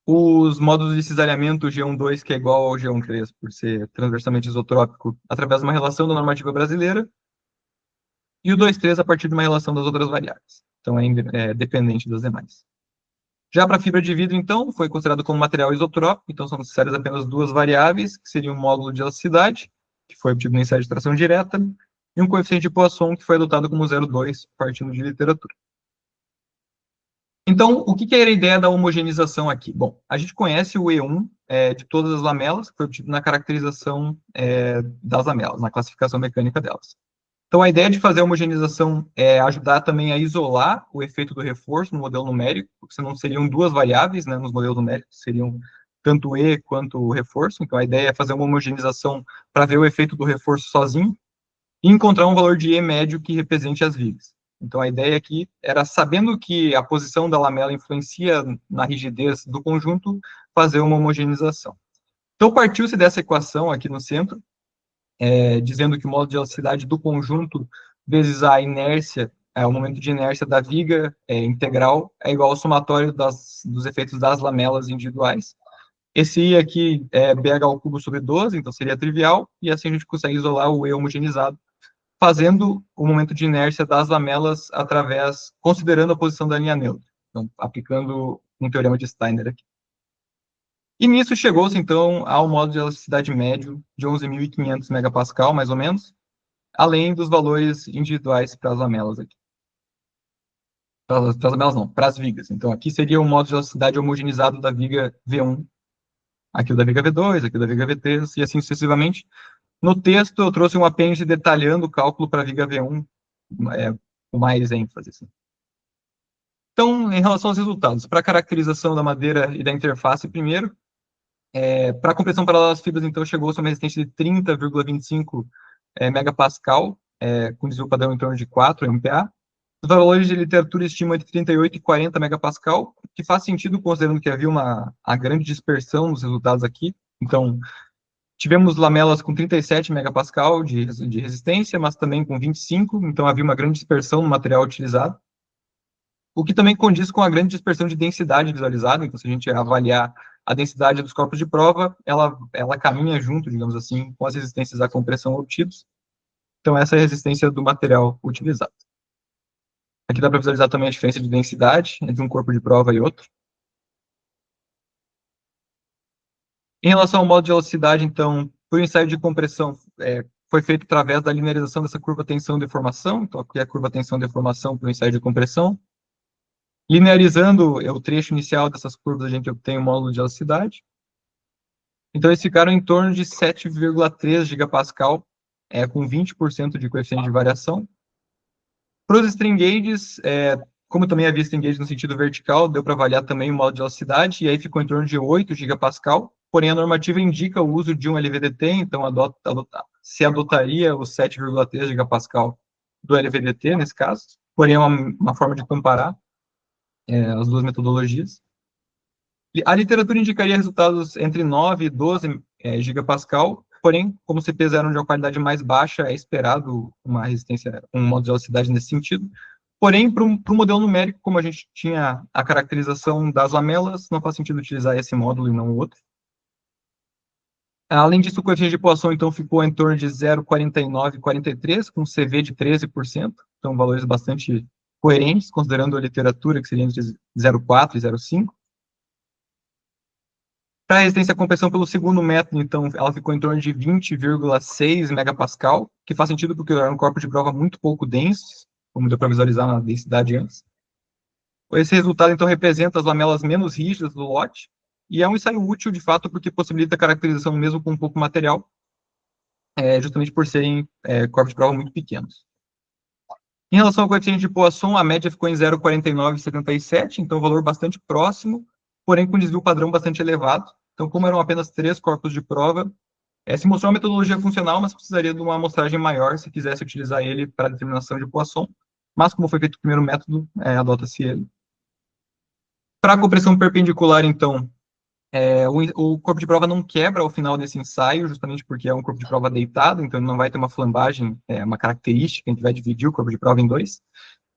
Os módulos de cisalhamento G1,2, que é igual ao G1,3, por ser transversalmente isotrópico, através de uma relação da normativa brasileira. E o 2,3 a partir de uma relação das outras variáveis. Então, é dependente das demais. Já para a fibra de vidro, então, foi considerado como material isotrópico, então são necessárias apenas 2 variáveis, que seriam um módulo de elasticidade, que foi obtido no ensaio de tração direta, e um coeficiente de Poisson, que foi adotado como 0,2, partindo de literatura. Então, o que era a ideia da homogeneização aqui? Bom, a gente conhece o E1 de todas as lamelas, que foi obtido na caracterização das lamelas, na classificação mecânica delas. Então, a ideia de fazer a homogeneização é ajudar também a isolar o efeito do reforço no modelo numérico, porque senão seriam duas variáveis, né, nos modelos numéricos, seriam tanto o E quanto o reforço. Então, a ideia é fazer uma homogeneização para ver o efeito do reforço sozinho e encontrar um valor de E médio que represente as vigas. Então, a ideia aqui era, sabendo que a posição da lamela influencia na rigidez do conjunto, fazer uma homogeneização. Então, partiu-se dessa equação aqui no centro, dizendo que o modo de elasticidade do conjunto vezes a inércia, o momento de inércia da viga integral, é igual ao somatório dos efeitos das lamelas individuais. Esse I aqui é BH ao cubo sobre 12, então seria trivial, e assim a gente consegue isolar o E homogeneizado, fazendo o momento de inércia das lamelas considerando a posição da linha neutra. Então, aplicando um teorema de Steiner aqui. E nisso chegou-se, então, ao modo de elasticidade médio de 11.500 megapascal, mais ou menos, além dos valores individuais para as lamelas aqui. Para as lamelas não, para as vigas. Então, aqui seria o modo de elasticidade homogeneizado da viga V1, aqui o da viga V2, aqui o da viga V3, e assim sucessivamente. No texto, eu trouxe um apêndice detalhando o cálculo para a viga V1, com mais ênfase. Assim. Então, em relação aos resultados, para a caracterização da madeira e da interface, primeiro, para a compressão paralela das fibras, então, chegou-se a uma resistência de 30,25 megapascal, com desvio padrão em torno de 4 MPa. Os valores de literatura estimam entre 38 e 40 megapascal, que faz sentido considerando que havia a grande dispersão nos resultados aqui. Então, tivemos lamelas com 37 megapascal de resistência, mas também com 25, então havia uma grande dispersão no material utilizado. O que também condiz com a grande dispersão de densidade visualizada. Então, se a gente avaliar a densidade dos corpos de prova, ela caminha junto, digamos assim, com as resistências à compressão obtidos. Então, essa é a resistência do material utilizado. Aqui dá para visualizar também a diferença de densidade entre um corpo de prova e outro. Em relação ao modo de elasticidade, então, por ensaio de compressão, foi feito através da linearização dessa curva tensão-deformação. Então, aqui é a curva tensão-deformação para o ensaio de compressão. Linearizando o trecho inicial dessas curvas, a gente obtém o módulo de elasticidade. Então, eles ficaram em torno de 7,3 gigapascal, com 20% de coeficiente de variação. Para os string gauges, como também havia string gauge no sentido vertical, deu para avaliar também o módulo de elasticidade, e aí ficou em torno de 8 gigapascal. Porém, a normativa indica o uso de um LVDT, então se adotaria o 7,3 gigapascal do LVDT, nesse caso. Porém, é uma forma de comparar as duas metodologias. A literatura indicaria resultados entre 9 e 12 gigapascal, porém, como o CP0 é de uma qualidade mais baixa, é esperado uma resistência, um modo de velocidade nesse sentido. Porém, para o modelo numérico, como a gente tinha a caracterização das lamelas, não faz sentido utilizar esse módulo e não o outro. Além disso, o coeficiente de Poisson, então, ficou em torno de 0,49 e 43, com CV de 13%, então valores bastante coerentes, considerando a literatura, que seria entre 0,4 e 0,5. Para a resistência à compressão pelo segundo método, então, ela ficou em torno de 20,6 megapascal, que faz sentido porque era um corpo de prova muito pouco denso, como deu para visualizar na densidade antes. Esse resultado, então, representa as lamelas menos rígidas do lote, e é um ensaio útil, de fato, porque possibilita a caracterização mesmo com pouco material, justamente por serem corpos de prova muito pequenos. Em relação ao coeficiente de Poisson, a média ficou em 0,4977, então um valor bastante próximo, porém com desvio padrão bastante elevado. Então, como eram apenas 3 corpos de prova, se mostrou uma metodologia funcional, mas precisaria de uma amostragem maior se quisesse utilizar ele para a determinação de Poisson. Mas, como foi feito o primeiro método, adota-se ele. Para a compressão perpendicular, então, o corpo de prova não quebra ao final desse ensaio, justamente porque é um corpo de prova deitado, então ele não vai ter uma flambagem, uma característica, a gente vai dividir o corpo de prova em dois.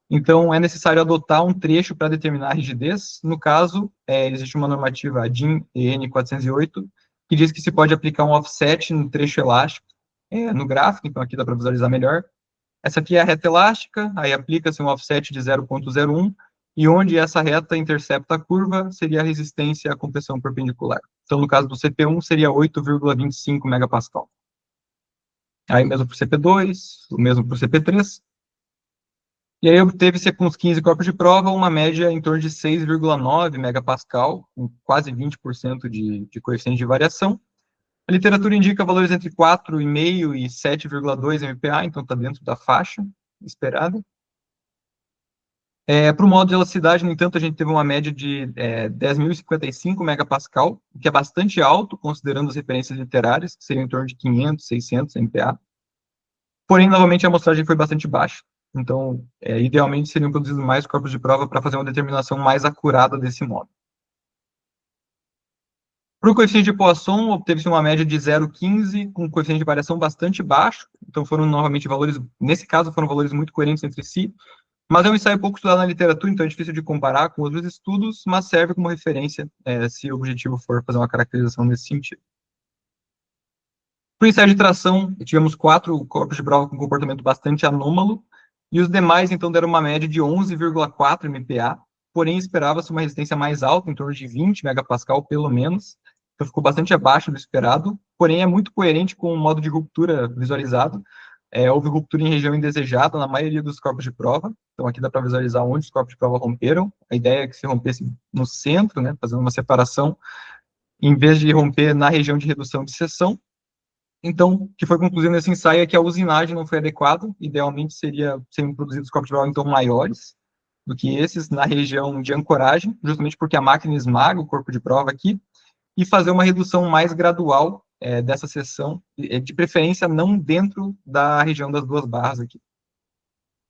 Então, é necessário adotar um trecho para determinar a rigidez. No caso, existe uma normativa, a DIN EN 408, que diz que se pode aplicar um offset no trecho elástico no gráfico, então aqui dá para visualizar melhor. Essa aqui é a reta elástica, aí aplica-se um offset de 0,01, e onde essa reta intercepta a curva seria a resistência à compressão perpendicular. Então, no caso do CP1, seria 8,25 megapascal. Aí mesmo para o CP2, o mesmo para o CP3. E aí obteve-se com os 15 corpos de prova uma média em torno de 6,9 megapascal, com quase 20% de coeficiente de variação. A literatura indica valores entre 4,5 e 7,2 MPa, então está dentro da faixa esperada. Para o modo de elasticidade, no entanto, a gente teve uma média de 10.055 megapascal, o que é bastante alto, considerando as referências literárias, que seriam em torno de 500, 600 MPa. Porém, novamente, a amostragem foi bastante baixa. Então, idealmente, seriam produzidos mais corpos de prova para fazer uma determinação mais acurada desse modo. Para o coeficiente de Poisson, obteve-se uma média de 0,15, com um coeficiente de variação bastante baixo. Então, foram novamente valores, nesse caso, foram valores muito coerentes entre si. Mas é um ensaio pouco estudado na literatura, então é difícil de comparar com outros estudos, mas serve como referência se o objetivo for fazer uma caracterização nesse sentido. Para o ensaio de tração, tivemos 4 corpos de prova com comportamento bastante anômalo, e os demais, então, deram uma média de 11,4 MPa, porém esperava-se uma resistência mais alta, em torno de 20 megapascal, pelo menos, então ficou bastante abaixo do esperado, porém é muito coerente com o modo de ruptura visualizado. Houve ruptura em região indesejada na maioria dos corpos de prova, então aqui dá para visualizar onde os corpos de prova romperam. A ideia é que se rompesse no centro, né, fazendo uma separação, em vez de romper na região de redução de seção. Então, o que foi concluído nesse ensaio é que a usinagem não foi adequada, idealmente seriam produzidos corpos de prova então maiores do que esses na região de ancoragem, justamente porque a máquina esmaga o corpo de prova aqui, e fazer uma redução mais gradual dessa seção, de preferência não dentro da região das duas barras aqui.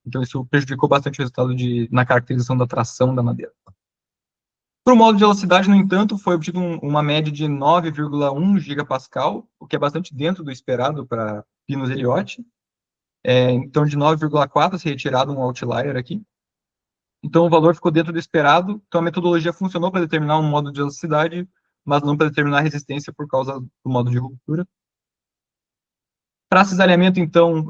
Então, isso prejudicou bastante o resultado na caracterização da tração da madeira. Para o modo de velocidade, no entanto, foi obtido uma média de 9,1 gigapascal, o que é bastante dentro do esperado para Pinus Elliott. Então, de 9,4 se retirado um outlier aqui. Então, o valor ficou dentro do esperado. Então, a metodologia funcionou para determinar um modo de velocidade, mas não para determinar a resistência por causa do modo de ruptura. Para cisalhamento, então,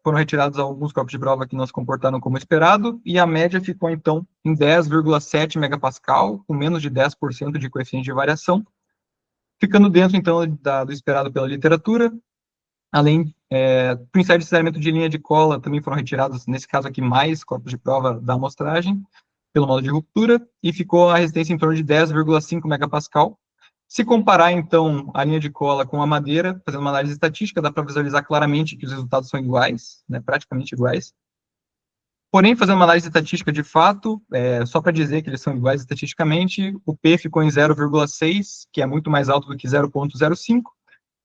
foram retirados alguns corpos de prova que não se comportaram como esperado, e a média ficou, então, em 10,7 megapascal, com menos de 10% de coeficiente de variação, ficando dentro, então, do esperado pela literatura. Além, para o ensaio de cisalhamento de linha de cola, também foram retirados, nesse caso aqui, mais corpos de prova da amostragem, pelo modo de ruptura, e ficou a resistência em torno de 10,5 megapascal. Se comparar, então, a linha de cola com a madeira, fazendo uma análise estatística, dá para visualizar claramente que os resultados são iguais, né, praticamente iguais. Porém, fazendo uma análise estatística de fato, só para dizer que eles são iguais estatisticamente, o P ficou em 0,6, que é muito mais alto do que 0,05.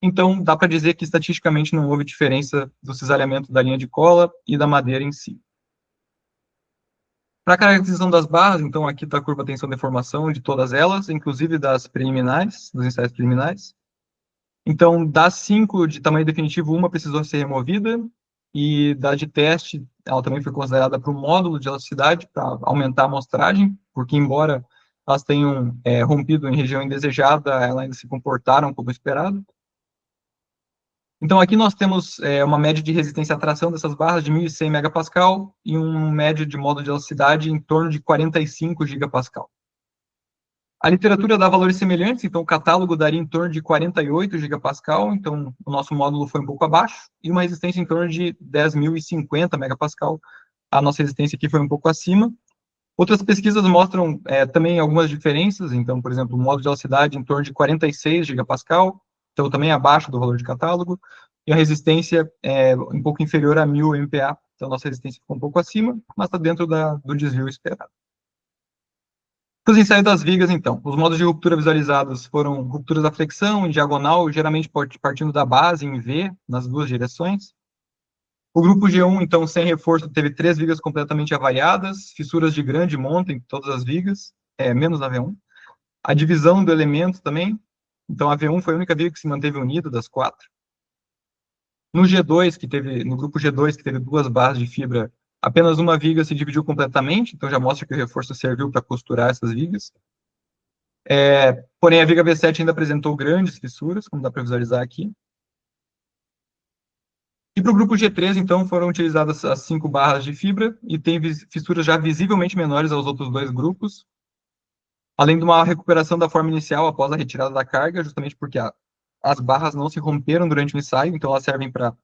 Então, dá para dizer que estatisticamente não houve diferença do cisalhamento da linha de cola e da madeira em si. Para a caracterização das barras, então aqui está a curva tensão-deformação de todas elas, inclusive das preliminares, dos ensaios preliminares. Então, das 5 de tamanho definitivo, uma precisou ser removida, e da de teste, ela também foi considerada para o módulo de elasticidade, para aumentar a amostragem, porque embora elas tenham rompido em região indesejada, elas ainda se comportaram como esperado. Então, aqui nós temos uma média de resistência à tração dessas barras de 1.100 megapascal e um médio de módulo de elasticidade em torno de 45 gigapascal. A literatura dá valores semelhantes, então o catálogo daria em torno de 48 gigapascal, então o nosso módulo foi um pouco abaixo, e uma resistência em torno de 10.050 megapascal. A nossa resistência aqui foi um pouco acima. Outras pesquisas mostram também algumas diferenças, então, por exemplo, o módulo de elasticidade em torno de 46 gigapascal, então também abaixo do valor de catálogo, e a resistência um pouco inferior a 1.000 MPa, então a nossa resistência ficou um pouco acima, mas está dentro do desvio esperado. Os ensaios das vigas, então. Os modos de ruptura visualizados foram rupturas da flexão em diagonal, geralmente partindo da base em V, nas duas direções. O grupo G1, então, sem reforço, teve 3 vigas completamente avariadas, fissuras de grande monta em todas as vigas, menos a V1. A divisão do elemento também. Então, a V1 foi a única viga que se manteve unida das 4. No grupo G2, que teve 2 barras de fibra, apenas uma viga se dividiu completamente, então já mostra que o reforço serviu para costurar essas vigas. Porém, a viga V7 ainda apresentou grandes fissuras, como dá para visualizar aqui. E para o grupo G3, então, foram utilizadas as 5 barras de fibra, e tem fissuras já visivelmente menores aos outros 2 grupos, além de uma recuperação da forma inicial após a retirada da carga, justamente porque as barras não se romperam durante o ensaio, então elas servem para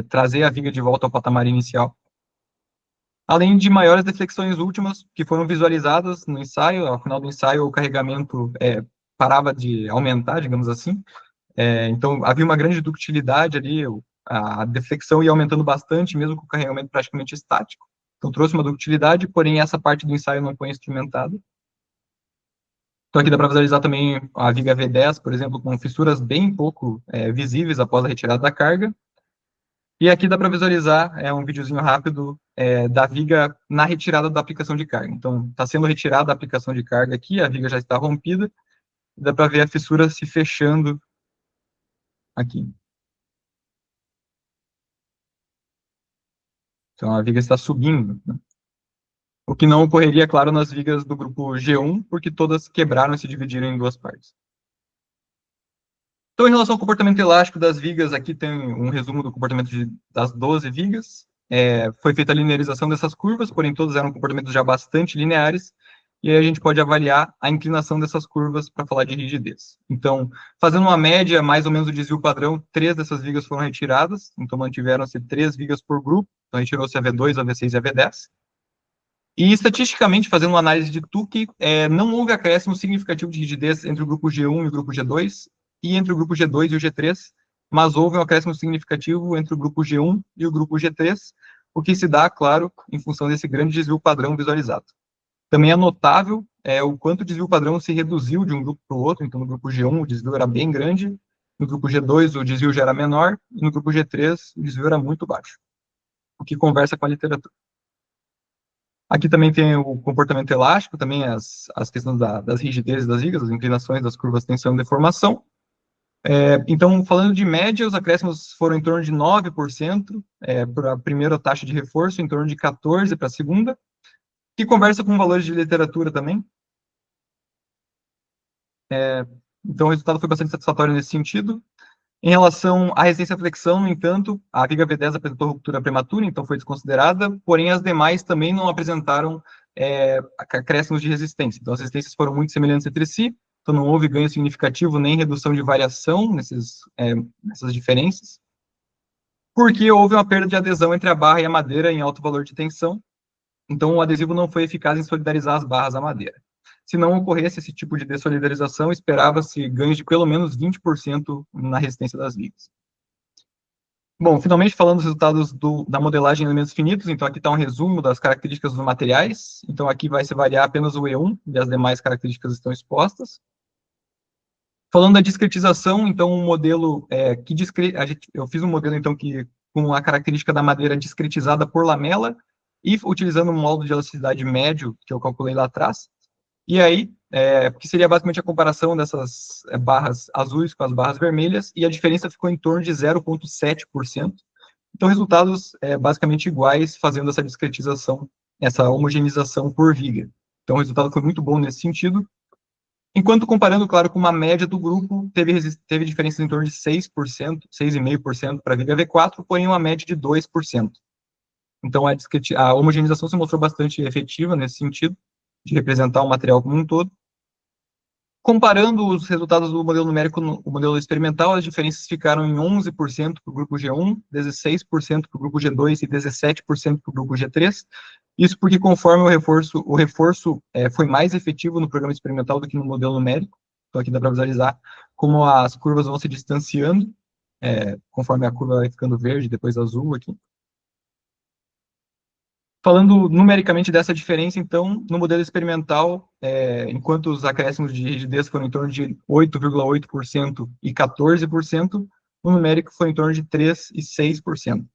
trazer a viga de volta ao patamar inicial. Além de maiores deflexões últimas, que foram visualizadas no ensaio. Ao final do ensaio, o carregamento parava de aumentar, digamos assim, Então, havia uma grande ductilidade ali, a deflexão ia aumentando bastante, mesmo com o carregamento praticamente estático. Então, trouxe uma ductilidade, porém, essa parte do ensaio não foi instrumentada. Então, aqui dá para visualizar também a viga V10, por exemplo, com fissuras bem pouco visíveis após a retirada da carga. E aqui dá para visualizar um videozinho rápido da viga na retirada da aplicação de carga. Então, está sendo retirada a aplicação de carga aqui, a viga já está rompida, dá para ver a fissura se fechando aqui. Então, a viga está subindo, né? O que não ocorreria, claro, nas vigas do grupo G1, porque todas quebraram e se dividiram em duas partes. Então, em relação ao comportamento elástico das vigas, aqui tem um resumo do comportamento das 12 vigas. Foi feita a linearização dessas curvas, porém todas eram comportamentos já bastante lineares, e aí a gente pode avaliar a inclinação dessas curvas para falar de rigidez. Então, fazendo uma média, mais ou menos o desvio padrão, 3 dessas vigas foram retiradas, então mantiveram-se 3 vigas por grupo, então retirou-se a V2, a V6 e a V10. E, estatisticamente, fazendo uma análise de Tukey, não houve acréscimo significativo de rigidez entre o grupo G1 e o grupo G2, e entre o grupo G2 e o G3, mas houve um acréscimo significativo entre o grupo G1 e o grupo G3, o que se dá, claro, em função desse grande desvio padrão visualizado. Também é notável o quanto o desvio padrão se reduziu de um grupo para o outro, então no grupo G1 o desvio era bem grande, no grupo G2 o desvio já era menor, e no grupo G3 o desvio era muito baixo, o que conversa com a literatura. Aqui também tem o comportamento elástico, também as questões das rigidezes das vigas, as inclinações das curvas de tensão e deformação. Então, falando de média, os acréscimos foram em torno de 9% para a primeira taxa de reforço, em torno de 14% para a segunda, que conversa com valores de literatura também. Então, o resultado foi bastante satisfatório nesse sentido. Em relação à resistência à flexão, no entanto, a viga V10 apresentou ruptura prematura, então foi desconsiderada, porém as demais também não apresentaram acréscimos de resistência. Então, as resistências foram muito semelhantes entre si, então não houve ganho significativo nem redução de variação nessas diferenças, porque houve uma perda de adesão entre a barra e a madeira em alto valor de tensão, então o adesivo não foi eficaz em solidarizar as barras à madeira. Se não ocorresse esse tipo de dessolidarização, esperava-se ganhos de pelo menos 20% na resistência das vigas. Bom, finalmente falando dos resultados da modelagem em elementos finitos, então aqui está um resumo das características dos materiais, então aqui vai se variar apenas o E1 e as demais características estão expostas. Falando da discretização, então um modelo eu fiz um modelo então com a característica da madeira discretizada por lamela e utilizando um módulo de elasticidade médio que eu calculei lá atrás. E aí, que seria basicamente a comparação dessas barras azuis com as barras vermelhas, e a diferença ficou em torno de 0,7%. Então, resultados basicamente iguais, fazendo essa discretização, essa homogeneização por viga. Então, o resultado foi muito bom nesse sentido. Enquanto comparando, claro, com uma média do grupo, teve diferenças em torno de 6%, 6,5% para a viga V4, porém uma média de 2%. Então, a homogeneização se mostrou bastante efetiva nesse sentido, de representar o material como um todo. Comparando os resultados do modelo numérico no modelo experimental, as diferenças ficaram em 11% para o grupo G1, 16% para o grupo G2 e 17% para o grupo G3. Isso porque conforme o reforço foi mais efetivo no programa experimental do que no modelo numérico. Então aqui dá para visualizar como as curvas vão se distanciando, conforme a curva vai ficando verde, depois azul aqui. Falando numericamente dessa diferença, então, no modelo experimental, enquanto os acréscimos de rigidez foram em torno de 8,8% e 14%, o numérico foi em torno de 3% e 6%.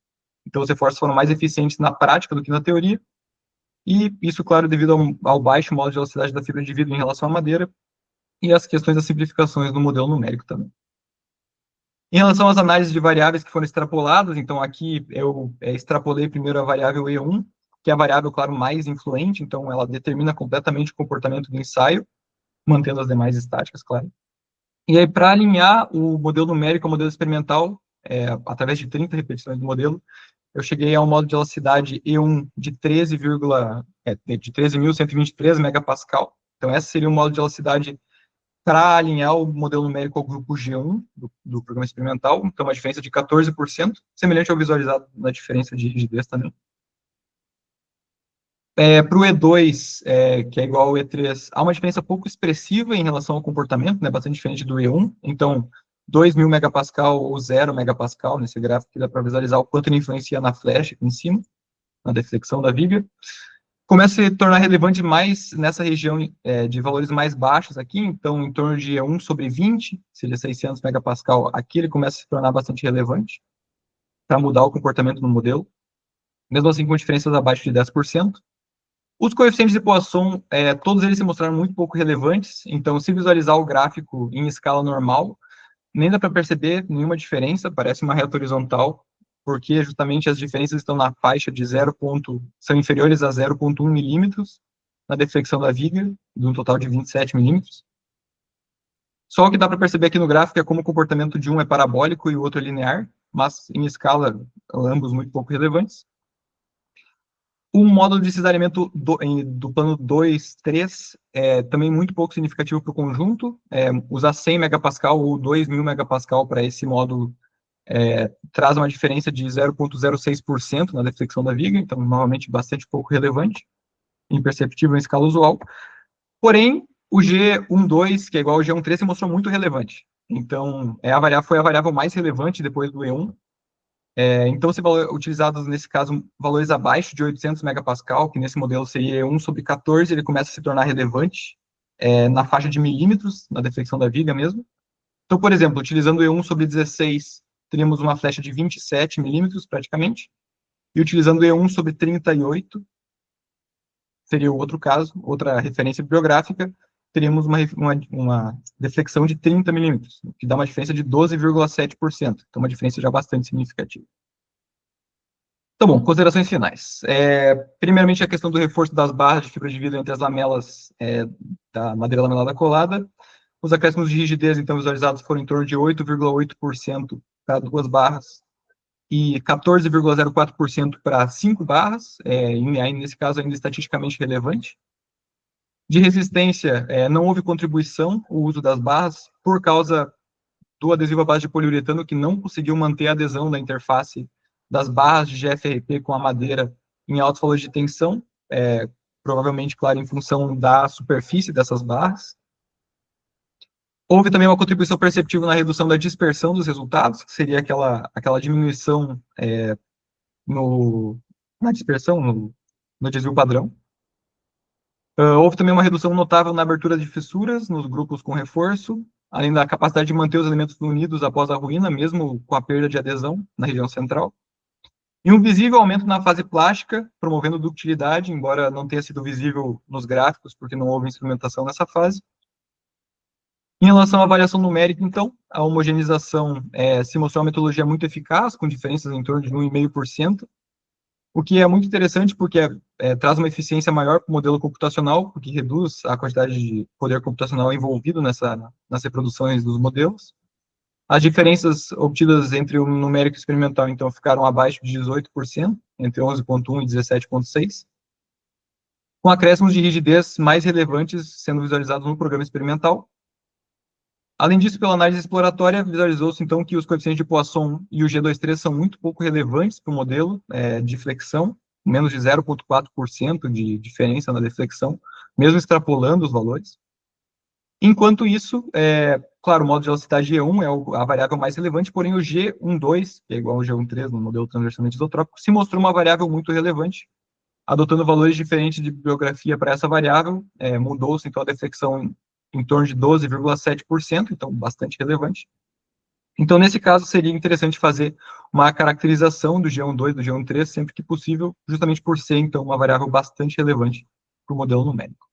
Então, os reforços foram mais eficientes na prática do que na teoria, e isso, claro, devido ao baixo modo de elasticidade da fibra de vidro em relação à madeira, e as questões das simplificações no modelo numérico também. Em relação às análises de variáveis que foram extrapoladas, então aqui eu extrapolei primeiro a variável E1, que é a variável, claro, mais influente, então ela determina completamente o comportamento do ensaio, mantendo as demais estáticas, claro. E aí, para alinhar o modelo numérico ao modelo experimental, através de 30 repetições do modelo, eu cheguei a um modo de elasticidade E1 de 13.123 megapascal. Então, esse seria o modo de elasticidade para alinhar o modelo numérico ao grupo G1 do programa experimental. Então, uma diferença de 14%, semelhante ao visualizado na diferença de rigidez também. Para o E2, que é igual ao E3, há uma diferença pouco expressiva em relação ao comportamento, né, bastante diferente do E1. Então, 2.000 megapascal ou 0 megapascal nesse gráfico, que dá para visualizar o quanto ele influencia na flecha aqui em cima, na deflexão da viga. Começa a se tornar relevante mais nessa região de valores mais baixos aqui, então em torno de 1 sobre 20, seja 600 megapascal, aqui ele começa a se tornar bastante relevante para mudar o comportamento do modelo, mesmo assim com diferenças abaixo de 10%. Os coeficientes de Poisson, todos eles se mostraram muito pouco relevantes, então se visualizar o gráfico em escala normal, nem dá para perceber nenhuma diferença, parece uma reta horizontal, porque justamente as diferenças estão na faixa de são inferiores a 0,1 milímetros na deflexão da viga, de um total de 27 milímetros. Só o que dá para perceber aqui no gráfico é como o comportamento de um é parabólico e o outro é linear, mas em escala, ambos muito pouco relevantes. O módulo de cisalhamento do plano 2, 3 é também muito pouco significativo para o conjunto. Usar 100 megapascal ou 2.000 megapascal para esse módulo traz uma diferença de 0,06% na deflexão da viga, então, novamente, bastante pouco relevante, imperceptível em escala usual. Porém, o G12, que é igual ao G13, se mostrou muito relevante. Então, foi a variável mais relevante depois do E1. Então, se utilizados, nesse caso, valores abaixo de 800 megapascal, que nesse modelo seria 1 sobre 14, ele começa a se tornar relevante na faixa de milímetros, na deflexão da viga mesmo. Então, por exemplo, utilizando o E1 sobre 16, teríamos uma flecha de 27 milímetros, praticamente, e utilizando o E1 sobre 38, seria o outro caso, outra referência bibliográfica, teríamos uma deflexão de 30 milímetros, que dá uma diferença de 12,7%, então uma diferença já bastante significativa. Então, bom, considerações finais. Primeiramente, a questão do reforço das barras de fibra de vidro entre as lamelas da madeira lamelada colada. Os acréscimos de rigidez, então, visualizados foram em torno de 8,8% para 2 barras e 14,04% para 5 barras, nesse caso ainda estatisticamente relevante. De resistência, não houve contribuição o uso das barras por causa do adesivo à base de poliuretano, que não conseguiu manter a adesão da interface das barras de GFRP com a madeira em altos valores de tensão, provavelmente, claro, em função da superfície dessas barras. Houve também uma contribuição perceptível na redução da dispersão dos resultados, que seria aquela diminuição na dispersão, no desvio padrão. Houve também uma redução notável na abertura de fissuras nos grupos com reforço, além da capacidade de manter os elementos unidos após a ruína, mesmo com a perda de adesão na região central. E um visível aumento na fase plástica, promovendo ductilidade, embora não tenha sido visível nos gráficos, porque não houve instrumentação nessa fase. Em relação à variação numérica, então, a homogeneização se mostrou uma metodologia muito eficaz, com diferenças em torno de 1,5%, o que é muito interessante porque traz uma eficiência maior para o modelo computacional, porque reduz a quantidade de poder computacional envolvido nas reproduções dos modelos. As diferenças obtidas entre o numérico e o experimental, então, ficaram abaixo de 18%, entre 11,1% e 17,6%, com acréscimos de rigidez mais relevantes sendo visualizados no programa experimental. Além disso, pela análise exploratória, visualizou-se, então, que os coeficientes de Poisson e o G23 são muito pouco relevantes para o modelo de flexão, menos de 0,4% de diferença na deflexão, mesmo extrapolando os valores. Enquanto isso, claro, o modo de velocidade G1 é a variável mais relevante, porém o G12, que é igual ao G13 no modelo transversalmente isotrópico, se mostrou uma variável muito relevante. Adotando valores diferentes de bibliografia para essa variável, mudou-se, então, a deflexão em torno de 12,7%, então bastante relevante. Então, nesse caso, seria interessante fazer uma caracterização do G12 e do G13 sempre que possível, justamente por ser, então, uma variável bastante relevante para o modelo numérico.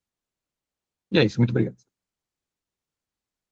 E é isso, muito obrigado.